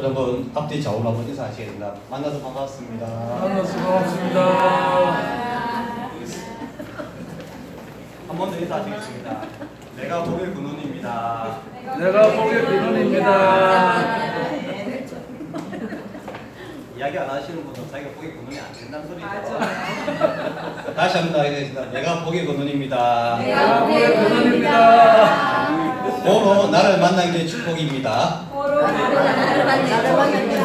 여러분 앞뒤 좌우로 한번 인사하시겠습니다. 만나서 반갑습니다. 만나서 반갑습니다. 한 번 더 인사하시겠습니다. 내가 복의 근원입니다. 내가 복의 근원입니다. 이야기 안 하시는 분은 자기가 복의 근원이 안 된다는 소리죠. 맞아요. 다시 한번 하겠습니다. 내가 복의 근원입니다. 내가 복의 근원입니다. 고로 나를 만난 게 축복입니다. 서로 나를 만납니다.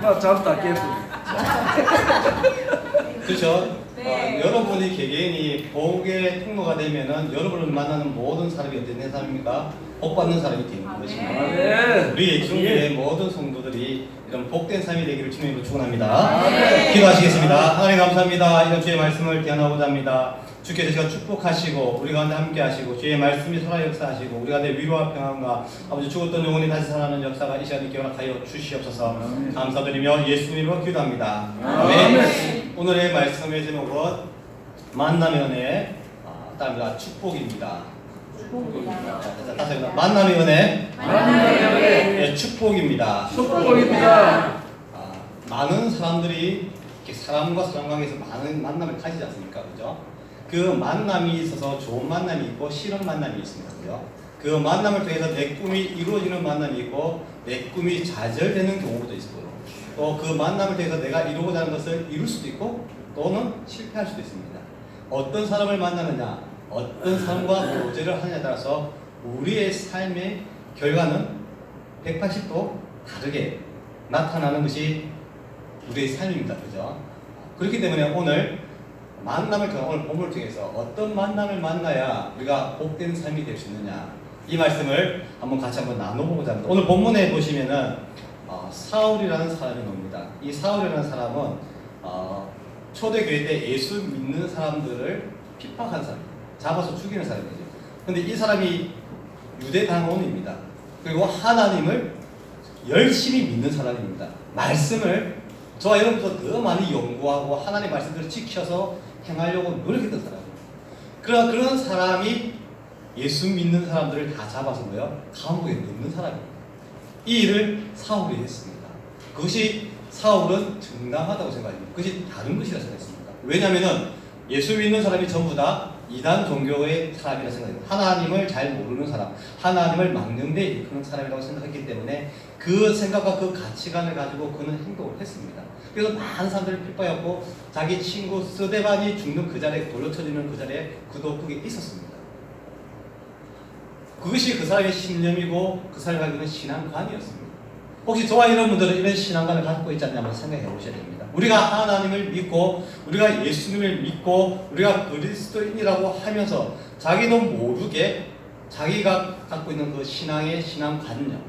나 잠도 안 깼어. 그렇죠? 네. 여러분이 개개인이 복의 통로가 되면은 여러분을 만나는 모든 사람이 어떤 사람입니까? 복 받는 사람이 되는 것입니다. 네. 우리 예수님의 모든 성도들이 이런 복된 삶이 되기를 주님으로 축원합니다. 네. 기도하시겠습니다. 하나님 감사합니다. 이런 주의 말씀을 기원하고자 합니다. 주께서 제가 축복하시고 우리 가운데 함께 하시고 주의 말씀이 살아 역사하시고 우리 가운데 위로와 평안과 아버지 죽었던 영혼이 다시 살아나는 역사가 이 시간에 기원하여 주시옵소서. 아멘. 감사드리며 예수님으로 기도합니다. 아멘. 오늘의 말씀의 제목은 만남의 은혜, 따릅니다. 축복입니다. 자, 다시 한번 만남의 은혜, 네, 축복입니다. 축복입니다. 많은 사람들이 이렇게 사람과 사람 관계에서 많은 만남을 가지지 않습니까? 그죠? 그 만남이 있어서 좋은 만남이 있고 싫은 만남이 있습니다. 그죠? 그 만남을 통해서 내 꿈이 이루어지는 만남이 있고 내 꿈이 좌절되는 경우도 있고요. 또 그 만남을 통해서 내가 이루고자 하는 것을 이룰 수도 있고 또는 실패할 수도 있습니다. 어떤 사람을 만나느냐, 어떤 사람과 교제를 하느냐에 따라서 우리의 삶의 결과는 180도 다르게 나타나는 것이 우리의 삶입니다. 그죠? 그렇기 때문에 오늘 만남을 통해 오늘 본문을 통해서 어떤 만남을 만나야 우리가 복된 삶이 될 수 있느냐 이 말씀을 한번 같이 한번 나눠보고자 합니다. 오늘 본문에 보시면은 사울이라는 사람이 나옵니다. 이 사울이라는 사람은 초대교회 때 예수 믿는 사람들을 핍박한 사람, 잡아서 죽이는 사람이죠. 근데 이 사람이 유대 당원입니다. 그리고 하나님을 열심히 믿는 사람입니다. 말씀을 저와 여러분도 더 많이 연구하고 하나님의 말씀들을 지켜서 행하려고 노력했던 사람이에요. 그런 사람이 예수 믿는 사람들을 다 잡아서 감옥에 넣는 사람이에요. 이 일을 사울이 했습니다. 그것이 사울은 정당하다고 생각합니다. 그것이 다른 것이라 생각했습니다. 왜냐하면 예수 믿는 사람이 전부 다 이단 종교의 사람이라 생각합니다. 하나님을 잘 모르는 사람, 하나님을 망령되이 이끄는 사람이라고 생각했기 때문에 그 생각과 그 가치관을 가지고 그는 행동을 했습니다. 그래서 많은 사람들을 핍박했고 자기 친구 스데반이 죽는 그 자리에 돌려쳐지는 그 자리에 그도 그게 있었습니다. 그것이 그 사람의 신념이고 그 사람이 가지고 있는 신앙관이었습니다. 혹시 저와 여러분들은 이런 신앙관을 갖고 있지 않냐 한번 생각해 보셔야 됩니다. 우리가 하나님을 믿고 우리가 예수님을 믿고 우리가 그리스도인이라고 하면서 자기도 모르게 자기가 갖고 있는 그 신앙의 신앙관념,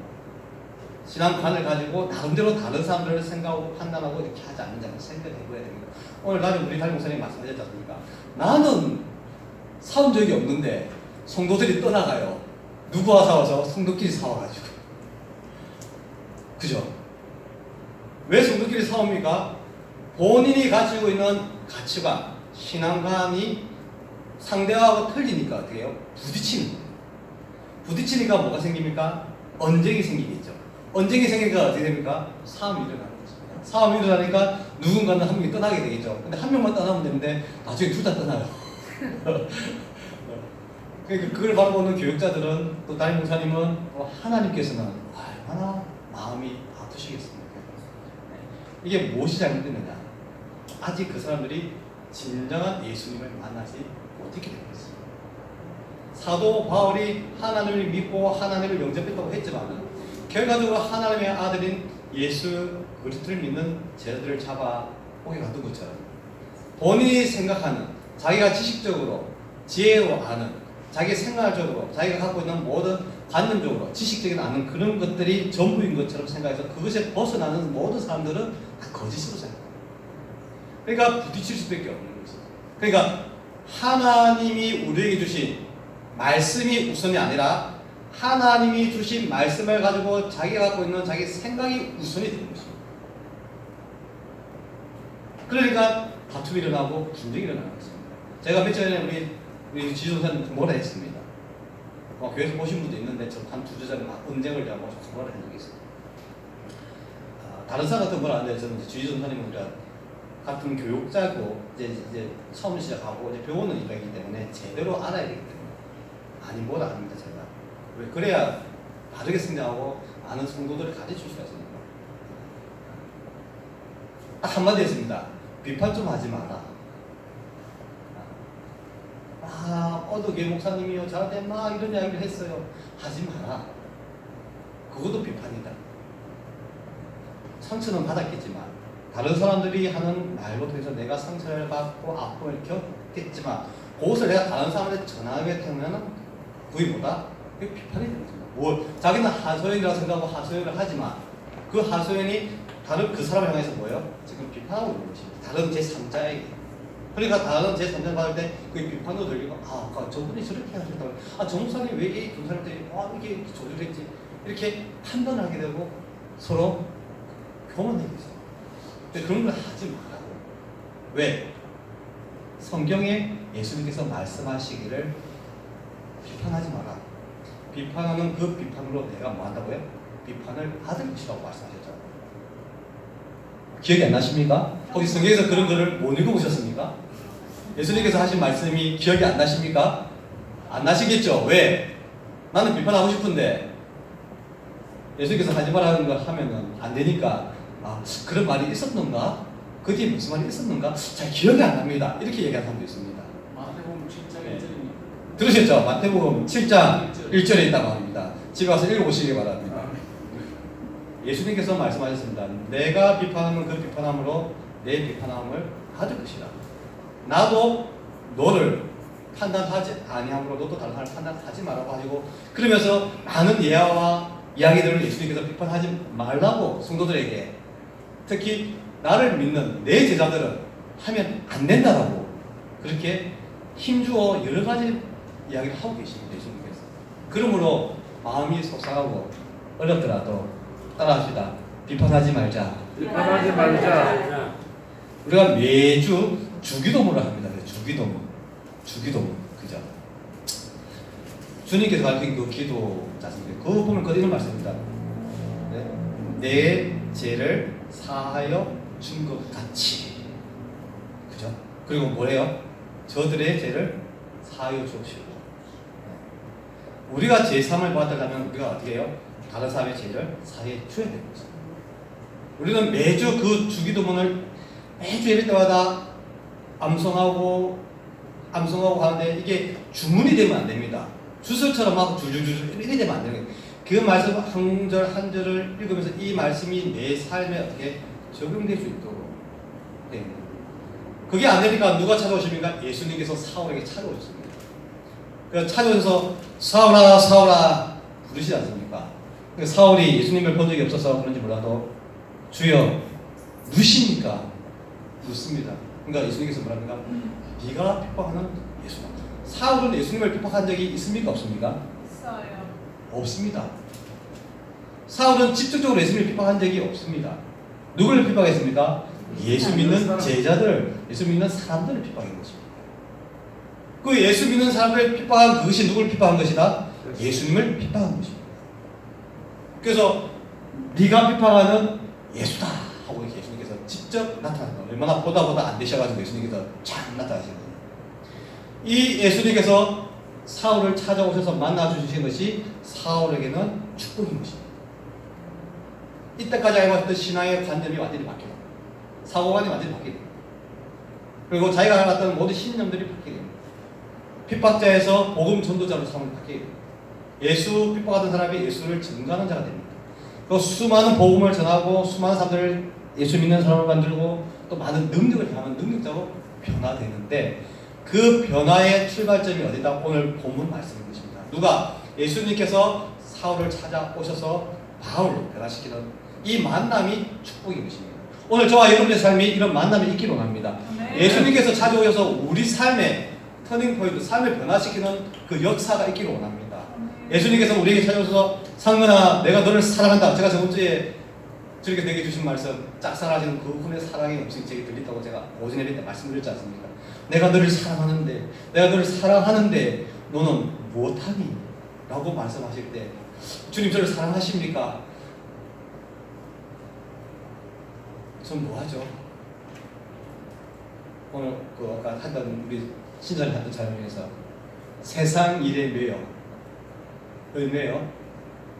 신앙관을 가지고 나름대로 다른 사람들을 생각하고 판단하고 이렇게 하지 않는지 한번 생각해 봐야 됩니다. 오늘 가지고 우리 담임 목사님이 말씀하셨지 않습니까? 나는 사온 적이 없는데 성도들이 떠나가요. 누구와 싸워서? 성도끼리 싸워가지고. 그죠? 왜 성도끼리 싸웁니까? 본인이 가지고 있는 가치관, 신앙관이 상대하고 틀리니까 어떻게 해요? 부딪히는 거예요. 부딪히니까 뭐가 생깁니까? 언쟁이 생기겠죠. 언쟁이 생기니까 어떻게 됩니까? 싸움이 일어나는 거죠. 싸움이 일어나니까 누군가는 한 명이 떠나게 되겠죠. 근데 한 명만 떠나면 되는데 나중에 둘 다 떠나요. 그걸 바라보는 교육자들은 또 담임 목사님은 또 하나님께서는 얼마나 마음이 아프시겠습니까? 이게 무엇이 잘못됐느냐? 아직 그 사람들이 진정한 예수님을 만나지 못했기 때문이었습니다. 사도 바울이 하나님을 믿고 하나님을 영접했다고 했지만 결과적으로 하나님의 아들인 예수 그리스도를 믿는 제자들을 잡아 오게 가둔 것처럼 본인이 생각하는 자기가 지식적으로 지혜로 아는 자기 생활적으로 자기가 갖고 있는 모든 관념적으로 지식적인 아는 그런 것들이 전부인 것처럼 생각해서 그것에 벗어나는 모든 사람들은 다 거짓으로 생각합니다. 그러니까 부딪힐 수밖에 없는 것이죠. 그러니까 하나님이 우리에게 주신 말씀이 우선이 아니라 하나님이 주신 말씀을 가지고 자기가 갖고 있는 자기 생각이 우선이 되는 것입니다. 그러니까 다툼이 일어나고 분쟁이 일어나는 것입니다. 제가 며칠 전에 우리 지도사님 뭐라 했습니다. 교회에서 보신 분도 있는데 저 한 2주 전에 막 은쟁을 잡고 정말을 한 적이 있어요. 다른 사람 같은 건 아는데 저는 이제 주의 전사님과 같은 교육자고 이제 처음 시작하고 이제 배우는 입장이기 때문에 제대로 알아야 되기 때문에 아니 뭐라 합니다 제가. 왜 그래야 바르게 성장하고 아는 성도들을 가르칠 수가 있으니까. 딱 한마디 했습니다. 비판 좀 하지 마라. 어느 목사님이요 저한테 막 이런 이야기를 했어요. 하지 마라. 그것도 비판이다. 상처는 받았겠지만 다른 사람들이 하는 말로 통해서 내가 상처를 받고 아픔을 겪겠지만 그것을 내가 다른 사람한테 전하게 되면 그게 뭐다? 그게 비판이 되는 거죠. 뭐 자기는 하소연이라고 생각하고 하소연을 하지만 그 하소연이 다른 그 사람을 향해서 뭐예요? 지금 비판하고 있는 것입니다. 다른 제3자에게. 그러니까 다른 제3자 받을 때 그게 비판도 들리고 저분이 저렇게 하셨다고 저 목사님 왜 이 교사한테 이게 조절했지 이렇게 판단을 하게 되고 서로 교만하게 있어요. 근데 그런 걸 하지 말라고. 왜? 성경에 예수님께서 말씀하시기를 비판하지 마라. 비판하는 그 비판으로 내가 뭐 한다고요? 비판을 받을 것이라고 말씀하셨잖아요. 기억이 안 나십니까? 혹시 성경에서 그런 거를 못 읽어보셨습니까? 예수님께서 하신 말씀이 기억이 안 나십니까? 안 나시겠죠? 왜? 나는 비판하고 싶은데 예수님께서 하지 말라는 걸 하면은 안 되니까 그런 말이 있었는가? 그 뒤에 무슨 말이 있었는가? 잘 기억이 안 납니다. 이렇게 얘기하는 사람도 있습니다. 마태복음 7장 1절입니다. 들으셨죠? 마태복음 7장 1절에 있다고 합니다. 집에 가서 읽어보시기 바랍니다. 예수님께서 말씀하셨습니다. 내가 비판하는 그 비판함으로 내 비판함을 받을 것이다. 나도 너를 판단하지 아니함으로 너도 다른 사람을 판단하지 말라고 하시고 그러면서 많은 예화와 이야기들을 예수님께서 비판하지 말라고 성도들에게 특히 나를 믿는 내 제자들은 하면 안 된다라고 그렇게 힘주어 여러 가지 이야기를 하고 계십니다. 예수님께서. 그러므로 마음이 속상하고 어렵더라도 따라합시다. 비판하지 말자. 비판하지 말자. 우리가 매주 주기도문을 합니다. 주기도문. 그죠? 주님께서 가르친 그 기도지 않습니까? 그거 보면 그 이런 말씀입니다. 내 죄를 사하여 준 것 같이. 그죠? 그리고 뭐예요? 저들의 죄를 사하여 주옵시고. 우리가 제3을 받으려면 우리가 어떻게 해요? 다른 사람의 죄를 사해 줘야 되는 거죠. 우리는 매주 그 주기도문을 매주 예배 때마다 암송하고 하는데 이게 주문이 되면 안 됩니다. 주설처럼 막 줄줄줄 이렇게 되면 안 되는 거예요. 그 말씀 한 절 한 절을 읽으면서 이 말씀이 내 삶에 어떻게 적용될 수 있도록 네. 그게 안 되니까 누가 찾아오십니까? 예수님께서 사울에게 찾아오셨습니다. 그래서 찾아오셔서 사울아 부르시지 않습니까? 사울이 예수님을 본 적이 없어서 그런지 몰라도 주여 누십니까? 묻습니다. 그러니까 예수님께서 뭐랍니까? 네가 핍박하는 예수다. 사울은 예수님을 핍박한 적이 있습니까? 없습니까? 있어요. 없습니다. 사울은 직접적으로 예수님을 핍박한 적이 없습니다. 누구를 핍박했습니까? 예수 믿는 제자들, 예수 믿는 사람들을 핍박한 것입니다. 그 예수 믿는 사람들을 핍박한 그것이 누구를 핍박한 것이다? 예수님을 핍박한 것입니다. 그래서 네가 핍박하는 예수다 하고 예수님께서 직접 나타나는 거예요. 얼마나 보다 안 되셔가지고 예수님께서 쫙 나타나시는 거예요. 이 예수님께서 사울을 찾아오셔서 만나주신 것이 사울에게는 축복인 것입니다. 이때까지 알고 있던 신앙의 관점이 완전히 바뀌어요. 사고관이 완전히 바뀌어요. 그리고 자기가 알았던 모든 신념들이 바뀌어요. 핍박자에서 복음 전도자로 사람이 바뀌어요. 예수 핍박하던 사람이 예수를 증거하는 자가 됩니다. 그 수많은 복음을 전하고 수많은 사람들을 예수 믿는 사람을 만들고 또 많은 능력을 행하는 능력자로 변화되는데 그 변화의 출발점이 어디다? 오늘 본문 말씀인 것입니다. 누가? 예수님께서 사울을 찾아오셔서 바울로 변화시키는 이 만남이 축복인 것입니다. 오늘 저와 여러분의 삶이 이런 만남이 있기를 원합니다. 예수님께서 찾아오셔서 우리 삶의 터닝포인트, 삶을 변화시키는 그 역사가 있기를 원합니다. 예수님께서 우리에게 찾아오셔서 상근아 내가 너를 사랑한다. 제가 저번 주에 저렇게 내게 주신 말씀 짝사랑하시는 그분의 사랑의 음식이 제게 들린다고 제가 오전에 때 말씀드렸지 않습니까? 내가 너를 사랑하는데 너는 무엇하니? 라고 말씀하실 때 주님 저를 사랑하십니까? 전 뭐하죠? 오늘 그 아까 한던 우리 신전에 한던 자료 중에서 세상 일에 매여 매여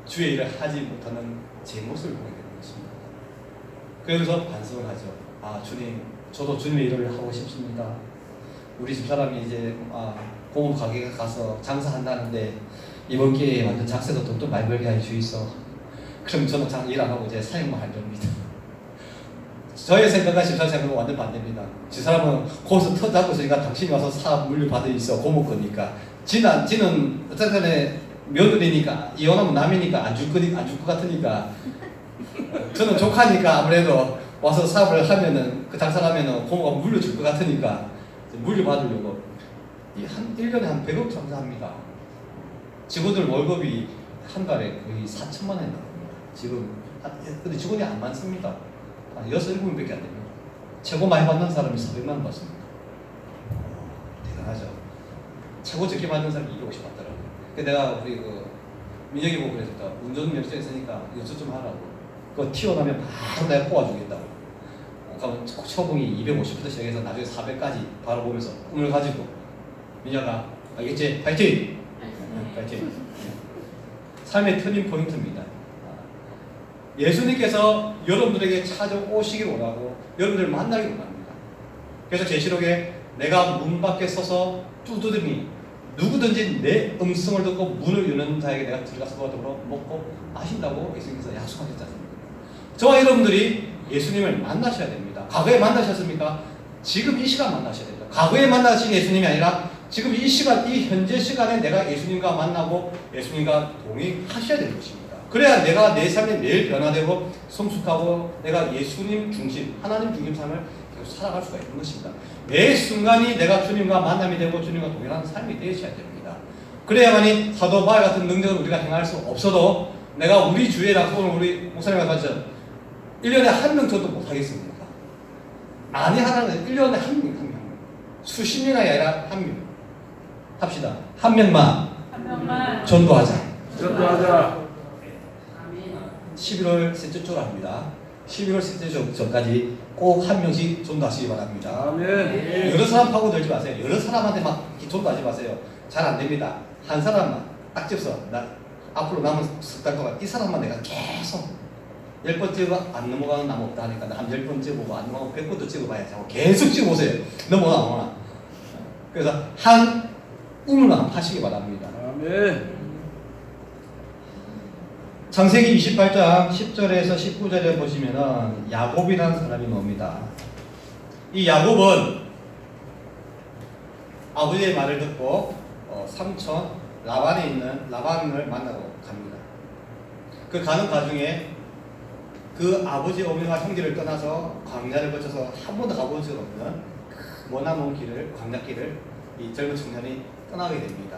주의 일을 하지 못하는 제 모습을 보게 되는 것입니다. 그래서 반성을 하죠. 아 주님, 저도 주님의 일을 하고 싶습니다. 우리 집사람이 이제 공업 가게에 가서 장사한다는데 이번 기회에 완전 작세도 돈도 많이 벌게 해 주이소. 그럼 저는 일 안 하고 이제 사역만 할 겁니다. 저의 생각과 집사 생각은 완전 반대입니다. 집사람은 거기서 터잡고 있으니까 당신이 와서 사업 물려받을 있어 고모 거니까 지는 어쨌든 며느리니까 이혼하면 남이니까 안 줄 것 같으니까 저는 조카니까 아무래도 와서 사업을 하면은 그 장사하면은 고모가 물려줄 것 같으니까 물려받으려고 한 1년에 한 100억 장사합니다. 직원들 월급이 한 달에 거의 4천만 원이 나옵니다. 지금 근데 직원이 안 많습니다. 한 6, 7명밖에 안 됩니다. 최고 많이 받는 사람이 400만 원 받습니다. 대단하죠. 최고 적게 받는 사람이 250 받더라고요. 내가 우리 그 민혁이 보고 그랬었다. 운전 면허증 있으니까 연수 좀 하라고. 그거 튀어나오면 바로 내가 뽑아주겠다고. 그럼 초봉이 250부터 시작해서 나중에 400까지 바로 보면서 꿈을 가지고 민혁아 알겠지? 파이팅! 파이팅! 삶의 터닝 포인트입니다. 예수님께서 여러분들에게 찾아오시길 원하고 여러분들을 만나길 원합니다. 그래서 계시록에 내가 문 밖에 서서 두드리니 누구든지 내 음성을 듣고 문을 여는 자에게 내가 들어가서 그와 더불어 먹고 마신다고 예수님께서 약속하셨지 않습니까? 저와 여러분들이 예수님을 만나셔야 됩니다. 과거에 만나셨습니까? 지금 이 시간 만나셔야 됩니다. 과거에 만나신 예수님이 아니라 지금 이 시간, 이 현재 시간에 내가 예수님과 만나고 예수님과 동행하셔야 되는 것입니다. 그래야 내가 내 삶이 매일 변화되고 성숙하고 내가 예수님 중심, 하나님 중심 삶을 계속 살아갈 수가 있는 것입니다. 매 순간이 내가 주님과 만남이 되고 주님과 동행하는 삶이 되셔야 됩니다. 그래야만이 사도 바울 같은 능력을 우리가 행할 수 없어도 내가 우리 주에다 오늘 우리 목사님과 같이 1년에 한 명 정도 못하겠습니까? 아니 하나는 1년에 한 명. 수십 명이 아니라 한 명. 합시다. 한 명만 전도하자. 11월 셋째 주로 합니다. 11월 셋째 주 전까지 꼭 한 명씩 전도하시기 바랍니다. 아멘. 여러 사람 파고들지 마세요. 여러 사람한테 막 전도하지 마세요. 잘 안 됩니다. 한 사람만 딱 집어서 앞으로 남은 석 달 동안 이 사람만 내가 계속 10번째가 안 넘어가는 남 없다 하니까 한 10번째 보고 안 넘어가고 100번도 찍어봐야지 하고 계속 찍어보세요. 넘어가나. 그래서 한 꿈을 하시기 바랍니다. 아멘. 창세기 28장 10절에서 19절에 보시면은 야곱이라는 사람이 나옵니다. 이 야곱은 아버지의 말을 듣고 삼촌 라반에 있는 라반을 만나고 갑니다. 그 가는 과정에 그 아버지 어머니와 형제를 떠나서 광야를 거쳐서 한 번도 가본 적 없는 머나먼 길을, 광야길을 이 젊은 청년이 떠나게 됩니다.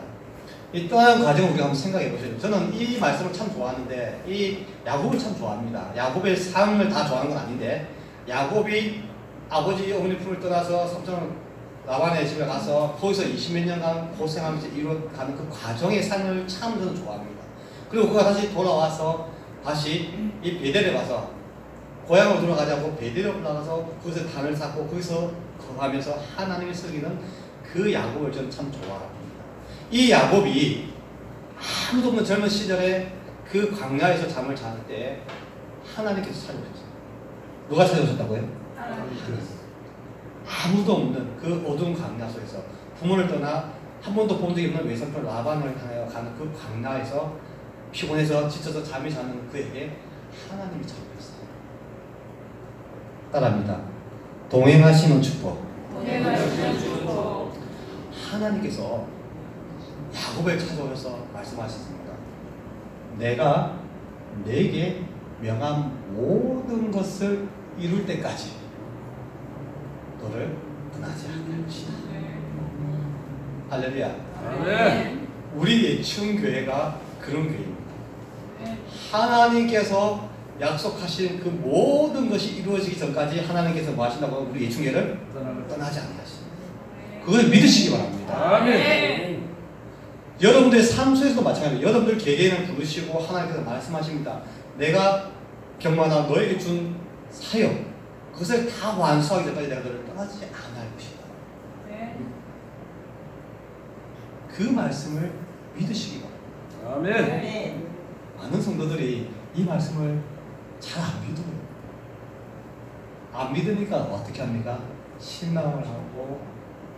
이 떠나는 과정을 우리가 한번 생각해 보세요. 저는 이 말씀을 참 좋아하는데 이 야곱을 참 좋아합니다. 야곱의 삶을 다 좋아하는 건 아닌데 야곱이 아버지 어머니 품을 떠나서 삼촌 라반의 집에 가서 거기서 20몇 년간 고생하면서 이루어가는 그 과정의 삶을 참 저는 좋아합니다. 그리고 그가 다시 돌아와서 다시 이 베델에 가서 고향으로 돌아가자고 베델에 올라가서 거기서 단을 쌓고 거기서 거하면서 하나님을 섬기는 그 야곱을 저는 참 좋아합니다. 이 야곱이 아무도 없는 젊은 시절에 그 광야에서 잠을 잘 때 하나님께서 찾아오셨어요. 누가 찾아오셨다고요? 아무도 없는 그 어두운 광야 속에서 부모를 떠나 한 번도 본 적이 없는 외삼촌 라반을 향하여 가는 그 광야에서 피곤해서 지쳐서 잠이 자는 그에게 하나님이 찾아오셨어요. 따라합니다. 동행하시는 축복. 하나님께서 야곱을 찾아오셔서 말씀하셨습니다. 내가 내게 명한 모든 것을 이룰 때까지 너를 떠나지 않을 것이다. 할렐루야. 아멘. 우리 예충교회가 그런 교회입니다. 하나님께서 약속하신 그 모든 것이 이루어지기 전까지 하나님께서 뭐 하신다고? 우리 예충교회를 떠나지 않으십니다. 그걸 믿으시기 바랍니다. 아멘. 여러분들의 삶 속에서도 마찬가지예요. 여러분들 개개인을 부르시고 하나님께서 말씀하십니다. 내가 경만아 너에게 준 사역 그것을 다 완수하기 전까지 내가 너를 떠나지 않을 것이다. 그 말씀을 믿으시기 바랍니다. 아멘. 많은 성도들이 이 말씀을 잘 안 믿어요. 안 믿으니까 어떻게 합니까? 실망을 하고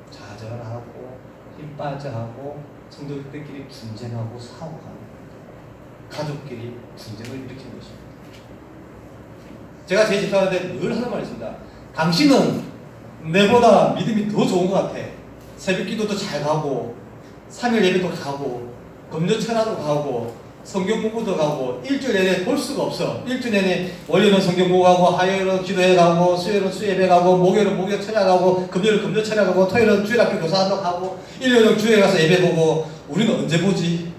좌절을 하고 힘 빠져하고 성도들끼리 분쟁하고 싸우고 하는 거예요. 가족끼리 분쟁을 일으키는 것입니다. 제가 제 집사한테 늘 하는 말이 있습니다. 당신은 내보다 믿음이 더 좋은 것 같아. 새벽 기도도 잘 가고 3일 예배도 가고 금요철화도 가고 성경 공부도 가고 일주일 내내 볼 수가 없어. 일주일 내내 월요일은 성경 공부 가고 화요일은 기도회 가고 수요일은 수예배 가고 목요일은 목요 철야 가고 금요일은 금요 철야 가고 토요일은 주일학교 교사도 가고 일요일은 주에 가서 예배 보고 우리는 언제 보지?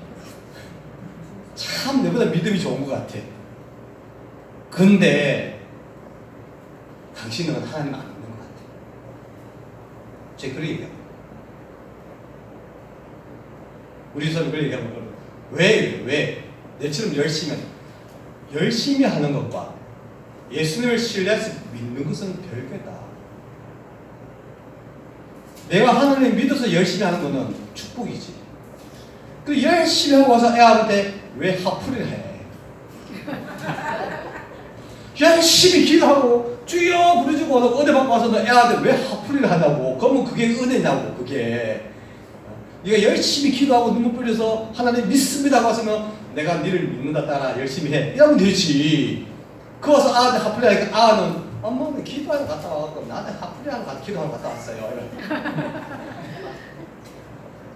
참 내보다 믿음이 좋은 것 같아. 근데 당신은 하나님 안 믿는 것 같아. 제가 그렇게 얘기합니다. 우리 서로 그렇게 얘기하면 왜? 내처럼 열심히 하는 것과 예수님을 신뢰해서 믿는 것은 별개다. 내가 하나님을 믿어서 열심히 하는 것은 축복이지. 그 열심히 하고 와서 애한테 왜 화풀이를 해? 열심히 기도하고 주여 부르짖고 와서 은혜 받고 와서 너 애한테 왜 화풀이를 하냐고. 그러면 그게 은혜냐고. 그게 네가 열심히 기도하고 눈물 뿌려서 하나님 믿습니다 하고 왔으면 내가 너를 믿는다 따라 열심히 해 이러면 되지. 그 와서 아한테 화풀이 하니까 아는 엄마 기도하러 갔다 와갖고 나한테 화풀이하러 기도하러 갔다 왔어요.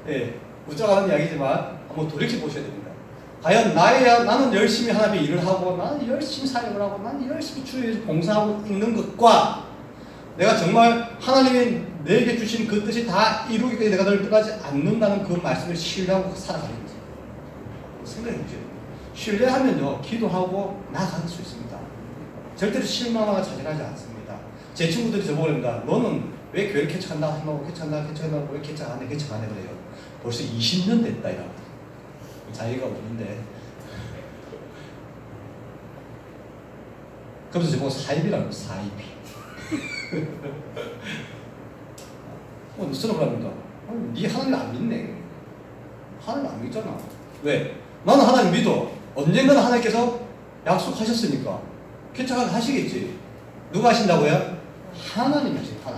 예, 웃자가는 이야기지만 한번 돌이켜 보셔야 됩니다. 과연 나는 열심히 하나님의 일을 하고 나는 열심히 사역을 하고 나는 열심히 주위에서 봉사하고 있는 것과 내가 정말 하나님이 내게 주신 그 뜻이 다 이루기까지 내가 너를 떠나지 않는다는 그 말씀을 신뢰하고 살아가는지 생각해 보세요. 신뢰하면요 기도하고 나아갈 수 있습니다. 절대로 실망하거나 좌절하지 않습니다. 제 친구들이 저보고 그럽니다. 너는 왜 교회 개척한다 한다고 개척한다고 왜 개척 안 해 그래요. 벌써 20년 됐다 이러고 자기가 없는데 그러면서 저보고 사입이라고 사입이 쓰라고 합니다. 네 하나님 안 믿네. 하나님 안 믿잖아. 왜? 나는 하나님 믿어. 언젠가는 하나님께서 약속하셨으니까 개척하게 하시겠지. 누가 하신다고요? 하나님이 하십니다.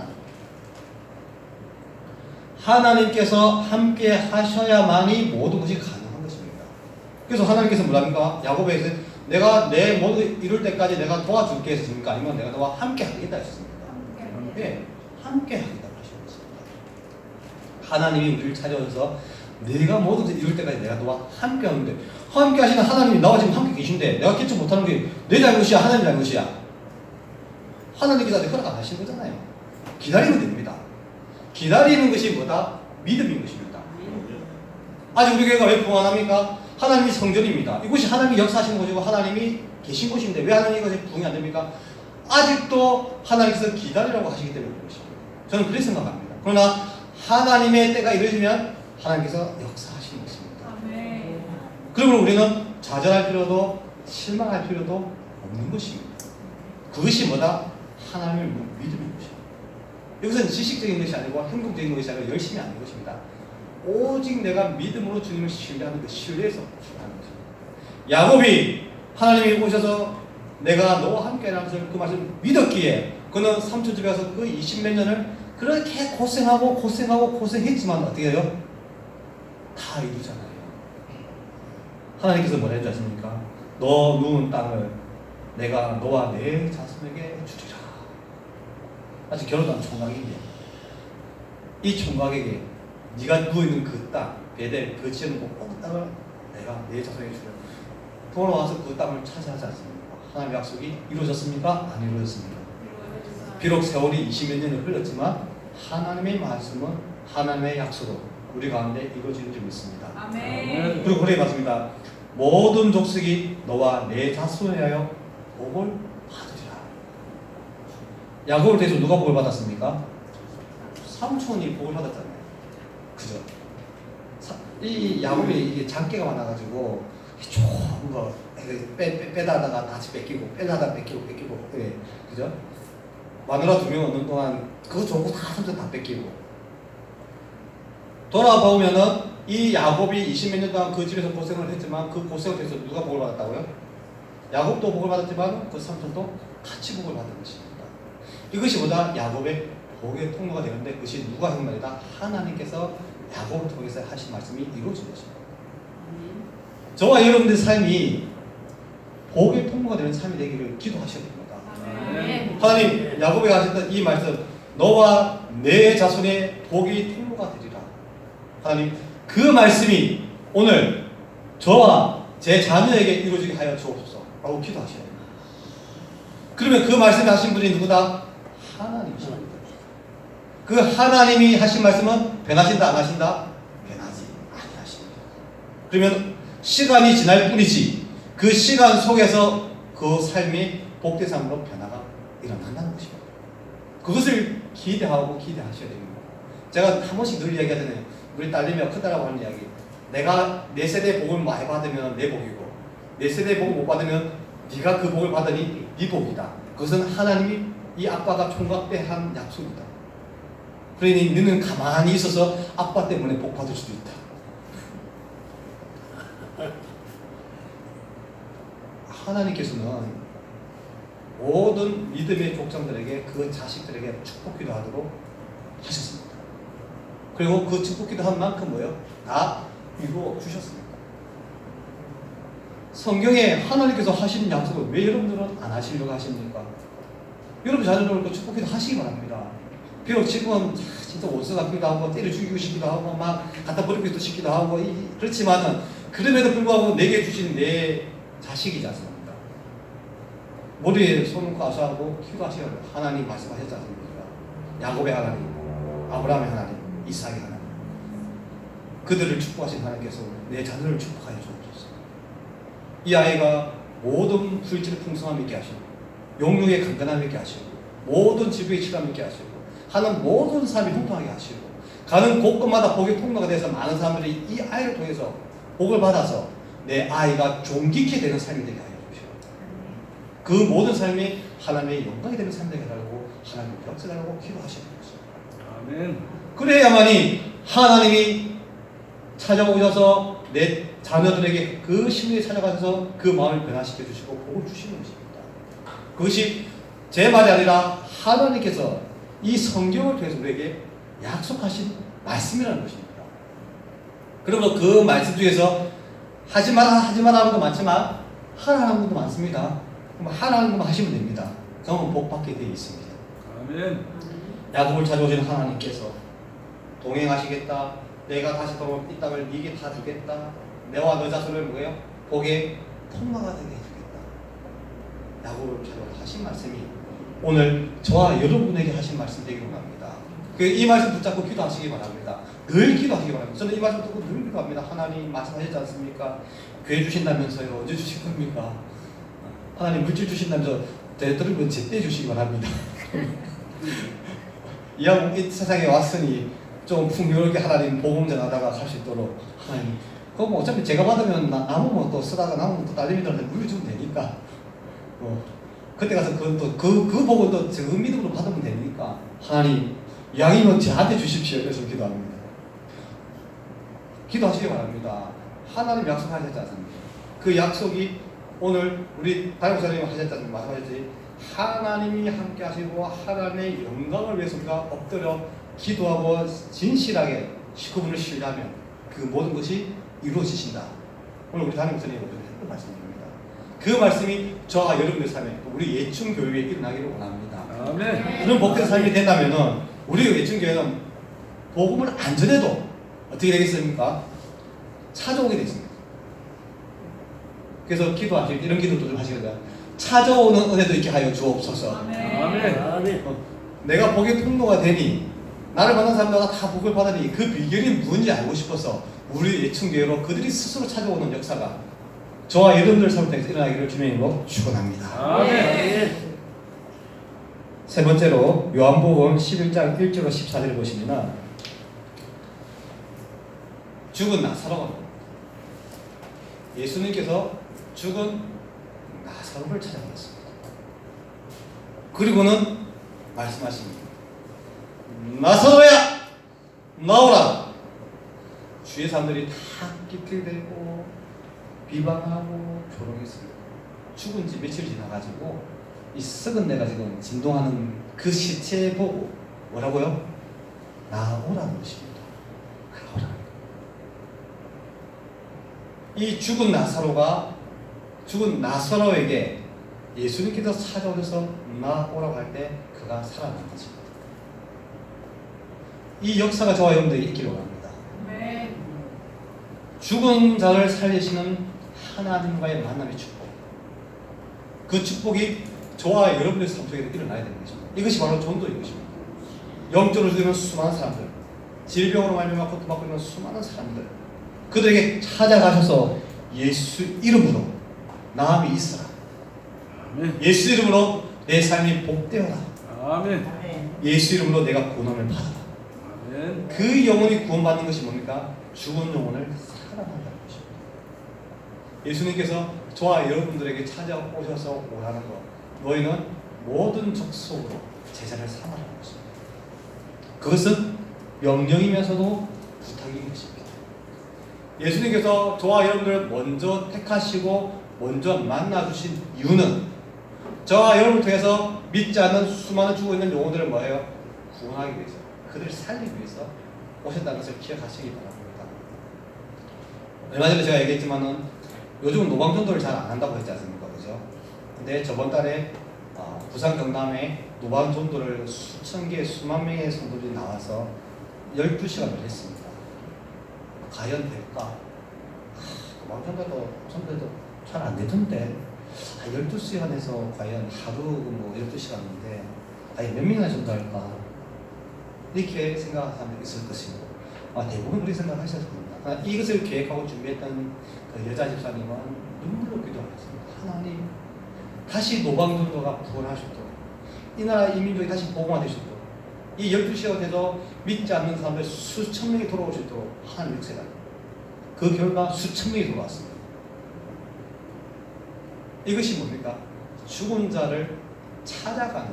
하나님께서 함께 하셔야만이 모든 것이 가능한 것입니다. 그래서 하나님께서 뭐랍니까? 야고보에서 내가 내 모든 이룰 때까지 내가 도와줄게 했습니까? 아니면 내가 너와 함께 하겠다 했습니까? 네, 함께 하겠다 하셨습니다. 하나님이 우리를 찾아오셔서 내가 모든 것을 이룰 때까지 내가 너와 함께 하는데 함께 하시는 하나님이 나와 지금 함께 계신데 내가 개척 못하는 게 내 잘못이야 하나님 잘못이야? 하나님께서 나한테 허락 안 하신 거잖아요. 기다리면 됩니다. 기다리는 것이 뭐다? 믿음인 것입니다. 아직 우리 교회가 왜 부흥합니까? 하나님이 성전입니다. 이곳이 하나님이 역사하시는 곳이고 하나님이 계신 곳인데 왜 하나님이 이것이 부흥이 안 됩니까? 아직도 하나님께서 기다리라고 하시기 때문에 그렇습니다. 저는 그렇게 생각합니다. 그러나 하나님의 때가 이르면 하나님께서 역사하시는 것입니다. 그러므로 우리는 좌절할 필요도 실망할 필요도 없는 것입니다. 그것이 뭐다? 하나님을 믿음인 것입니다. 이것은 지식적인 것이 아니고 행동적인 것이 아니고 열심히 하는 것입니다. 오직 내가 믿음으로 주님을 신뢰하는 그 신뢰에서 하는 것입니다. 야곱이 하나님이 오셔서 내가 너와 함께라는 것을 그 말씀을 믿었기에 그는 삼촌 집에 가서 그 20몇 년을 그렇게 고생했지만 어떻게 해요? 다 이루잖아요. 하나님께서 뭐라 했지 않습니까? 너 누운 땅을 내가 너와 내 자손에게 주리라. 아직 결혼도 안 총각인데 이 총각에게 네가 누워있는 그 땅, 베델 그 지은 그 땅을 내가 내 자손에게 주리라. 돌아와서 그 땅을 차지하지 않습니까? 하나님의 약속이 이루어졌습니까? 안 이루어졌습니까? 비록 세월이 20몇 년이 흘렀지만 하나님의 말씀은 하나님의 약속으로 우리 가운데 이루어지는 줄 믿습니다. 아멘. 그리고 그래 맞습니다. 모든 족속이 너와 내 자손에 하여 복을 받으리라. 야곱을 대해서 누가 복을 받았습니까? 삼촌이 복을 받았잖아요. 그죠? 이 야곱이 이게 장기가 많아가지고 좋은 거 빼다가 다시 뺏기고 빼다가 뺏기고 그래 그죠? 마누라 2명 얻는 동안 그거 좋은 거 다 삼성 다 뺏기고 돌아보면은 이 야곱이 20몇 년 동안 그 집에서 고생을 했지만 그 고생을 통해서 누가 복을 받았다고요? 야곱도 복을 받았지만 그 삼손도 같이 복을 받은 것입니다. 이것이 보다 야곱의 복의 통로가 되는데 그것이 누가 한 말이다? 하나님께서 야곱을 통해서 하신 말씀이 이루어진 것입니다. 저와 여러분들의 삶이 복의 통로가 되는 삶이 되기를 기도하셔야 됩니다. 하나님 야곱에게 하셨던 이 말씀 너와 내 자손의 복의 통로가 되리라. 하나님 그 말씀이 오늘 저와 제 자녀에게 이루어지게 하여 주옵소서 라고 기도하셔야 됩니다. 그러면 그 말씀을 하신 분이 누구다? 하나님이십니다. 그 하나님이 하신 말씀은 변하신다 안 하신다? 변하지 아니하십니다. 그러면 시간이 지날 뿐이지 그 시간 속에서 그 삶이 복된 삶으로 변화가 일어난다는 것입니다. 그것을 기대하고 기대하셔야 됩니다. 제가 한 번씩 늘 이야기하잖아요. 우리 딸내미가 크다라고 하는 이야기. 내가 내 세대 복을 많이 받으면 내 복이고 내 세대 복을 못 받으면 네가 그 복을 받으니 네 복이다. 그것은 하나님이 이 아빠가 총각 때 한 약속이다. 그러니 너는 가만히 있어서 아빠 때문에 복 받을 수도 있다. 하나님께서는 모든 믿음의 족장들에게 그 자식들에게 축복기도 하도록 하셨습니다. 그리고 그 축복기도 한 만큼 뭐예요? 다 이루어 주셨습니다. 성경에 하나님께서 하시는 약속을 왜 여러분들은 안 하시려고 하십니까? 여러분 자녀들 축복기도 하시기 바랍니다. 비록 지금은 진짜 원수 같기도 하고 때려 죽이고 싶기도 하고 막 갖다 버리기도 싶기도 하고 그렇지만은 그럼에도 불구하고 내게 주신 내 자식이지 않습니까? 머리에 손 놓고 아수하고 기도하셔야 돼요. 하나님 말씀하셨지 않습니까? 야곱의 하나님, 아브라함의 하나님, 이삭의 하나님 그들을 축복하신 하나님께서 내 자녀를 축복하여 주옵소서. 이 아이가 모든 물질의 풍성함 있게 하시고 용육의 강건함 있게 하시고 모든 지부의 실함 있게 하시고 하는 모든 삶이 풍성하게 하시고 가는 곳곳마다 복의 통로가 돼서 많은 사람들이 이 아이를 통해서 복을 받아서 내 아이가 존귀케 되는 삶이 되게 하여 주시고 그 모든 삶이 하나님의 영광이 되는 삶이 되게 하라고 하나님의 역사라고 기도하시는 것입니다. 아멘. 그래야만이 하나님이 찾아오셔서 내 자녀들에게 그 심리에 찾아가셔서 그 마음을 변화시켜 주시고 복을 주시는 것입니다. 그것이 제 말이 아니라 하나님께서 이 성경을 통해서 우리에게 약속하신 말씀이라는 것입니다. 그리고 그 말씀 중에서 하지 마라 하는 것도 많지만 하라 하는 것도 많습니다. 그럼 하라 하는 것만 하시면 됩니다. 그러면 복 받게 되어 있습니다. 아멘. 야곱을 찾아오시는 하나님께서 동행하시겠다. 내가 다시 돌아올 이 땅을 네게 다 주겠다. 내와 너 자손을 뭐예요? 복의 통로가 되게 해주겠다. 야곱을 찾아오셔 하신 말씀이 오늘 저와 여러분에게 하신 말씀 되기를 원합니다. 이 말씀 붙잡고 기도하시기 바랍니다. 늘 기도하시기 바랍니다. 저는 이 말씀 듣고 늘 기도합니다. 하나님 말씀하셨지 않습니까? 교회 주신다면서요. 언제 주실 겁니까? 하나님 물질 주신다면서 되도록이면 제때 주시기 바랍니다. 이 세상에 왔으니 좀 풍요롭게 하나님 복음 전하다가 갈 수 있도록 하나님 그거 뭐 어차피 제가 받으면 남으면 또 쓰다가 남으면 또 딸내미들한테 물려주면 되니까 그때 가서 그 복은 또 저 믿음으로 받으면 되니까 하나님 양이면 저한테 주십시오. 그래서 기도합니다. 기도하시기 바랍니다. 하나님 약속하셨지 않습니까? 그 약속이 오늘 우리 다임목사님이 하셨지 않습니까? 말씀하셨지 하나님이 함께 하시고 하나님의 영광을 위해서 우리가 엎드려 기도하고 진실하게 그분을 신뢰하면 그 모든 것이 이루어지신다. 오늘 우리 다임목사님이 했던 말씀입니다. 그 말씀이 저와 여러분의 삶에 우리 예충교회에 일어나기를 원합니다. 아멘. 그런 복된 삶이 된다면 우리 예충교회는 복음을 안 전해도 어떻게 되겠습니까? 찾아오게 되겠습니다. 그래서 기도하시고 이런 기도도 좀 하시거든요. 찾아오는 은혜도 있게 하여 주옵소서. 아멘. 내가 복의 통로가 되니 나를 만난 사람마다 다 복을 받으니 그 비결이 무엇인지 알고 싶어서 우리 예충교회로 그들이 스스로 찾아오는 역사가 저와 여러분들 삶을 통해서 일어나기를 주님의 이름으로 축원합니다. 아멘. 세 번째로 요한복음 11장 1절로 14절을 보시면 죽은 나사로가 나옵니다. 예수님께서 죽은 나사로를 찾아갔습니다. 그리고는 말씀하십니다. 나사로야, 나오라. 주의 사람들이 다 낄낄대고 비방하고 조롱했습니다. 죽은 지 며칠 지나가지고 이 썩은 내가 지금 진동하는 그 시체 보고 뭐라고요? 나오라는 것입니다. 나오라. 이 죽은 나사로에게 예수님께서 찾아오셔서 나오라고 할 때 그가 살아난 것입니다. 이 역사가 저와 여러분들에게 있기를 원합니다. 죽은 자를 살리시는 하나님과의 만남의 축복. 그 축복이 저와 여러분의 삶 속에 일어나야 되는 것입니다. 이것이 바로 전도인 것입니다. 영적으로 죽는 수많은 사람들, 질병으로 말미암아 고통받고 있는 수많은 사람들, 그들에게 찾아가셔서 예수 이름으로 나음이 있으라. 아멘. 예수 이름으로 내 삶이 복되어라. 아멘. 예수 이름으로 내가 구원을 받아라. 아멘. 그 영혼이 구원받는 것이 뭡니까? 죽은 영혼을 살아난다는 것입니다. 예수님께서 저와 여러분들에게 찾아오셔서 오라는 것, 너희는 모든 족속으로 제자를 삼아라는 것입니다. 그것은 명령이면서도 부탁인 것입니다. 예수님께서 저와 여러분들을 먼저 택하시고 먼저 만나주신 이유는 저와 여러분을 통해서 믿지 않는 수많은 죽어 있는 영혼들을 뭐예요? 구원하기 위해서, 그들을 살리기 위해서 오셨다는 것을 기억하시기 바랍니다. 얼마 전에 제가 얘기했지만은 요즘은 노방전도를 잘 안 한다고 했지 않습니까? 그죠? 근데 저번 달에 부산 경남에 노방전도를 수천 개, 수만 명의 성도들이 나와서 12시간을 했습니다. 과연 될까? 노방전도도 전도도 잘 안 되던데 12시간에서 과연 하루 12시간인데 과연 몇 명이나 전도할까? 이렇게 생각하는 사람들이 있을 것이고 대부분 그렇게 생각하셨을 겁니다. 이것을 계획하고 준비했던 그 여자 집사님은 눈물로 기도하셨습니다. 하나님, 다시 노방전도가 부활하셨도록, 이 나라 이민족이 다시 복음화되셨도록, 이 12시간 돼서 믿지 않는 사람들 수천 명이 돌아오시도록 하나님 역사가, 그 결과 수천 명이 돌아왔습니다. 이것이 뭡니까? 죽은 자를 찾아가는,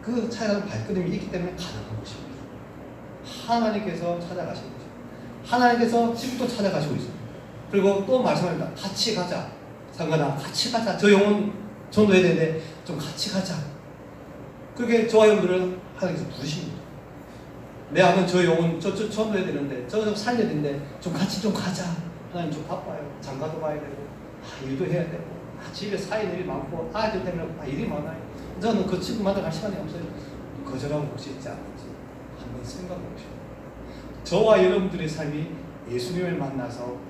그 찾아가는 발걸음이 있기 때문에 가능한 것입니다. 하나님께서 찾아가신 거죠. 하나님께서 지금도 찾아가시고 있습니다. 그리고 또 말씀합니다. 같이 가자. 상관아, 같이 가자. 저 영혼 전도해야 되는데 좀 같이 가자. 그렇게 저와 여러분들을 하나님께서 부르십니다. 내 아는 저 영혼 저 전도해야 되는데 저 살려야 되는데 좀 같이 좀 가자. 하나님 좀 바빠요. 장가도 가야 되고 일도 해야 되고 집에 사인 일이 많고 아이들 때문에 일이 많아요. 저는 그 친구 만나갈 시간이 없어요. 거절하고 볼 수 있지 않는지 한번 생각해 보십시오. 저와 여러분들의 삶이 예수님을 만나서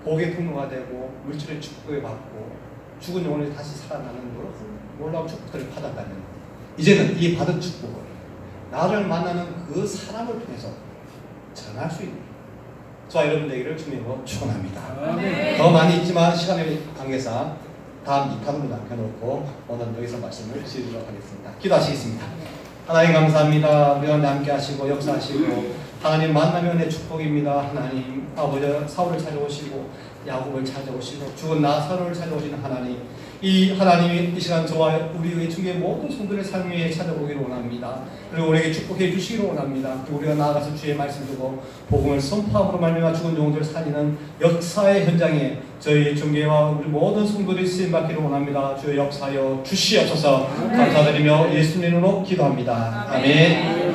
복의 통로가 되고 물질의 축복을 받고 죽은 영혼이 다시 살아나는 놀라운 축복들을 받았다면 이제는 이 받은 축복을 나를 만나는 그 사람을 통해서 전할 수 있는 저와 여러분들에게를 주님으로 축원합니다. 아멘. 더 많이 있지만 시간의 관계상 다음 2탄으로 남겨놓고 오늘 여기서 말씀을 드리도록 하겠습니다. 기도하시겠습니다. 하나님 감사합니다. 우리 가운데 함께 하시고 역사하시고 하나님 만나면 내 축복입니다. 하나님 아버지 사울을 찾아오시고 야곱을 찾아오시고 죽은 나사로를 찾아오시는 하나님, 이 하나님이 이 시간 저와 우리의 중에 모든 성도의 삶 위에 찾아오기를 원합니다. 그리고 우리에게 축복해 주시기를 원합니다. 그리고 우리가 나아가서 주의 말씀 두고 복음을 선포함으로 말미암아 죽은 영혼들을 살리는 역사의 현장에 저희 중계와 우리 모든 성도들이 쓰임받기를 원합니다. 주의 역사여 주시옵소서. 감사드리며 예수님으로 기도합니다. 아멘.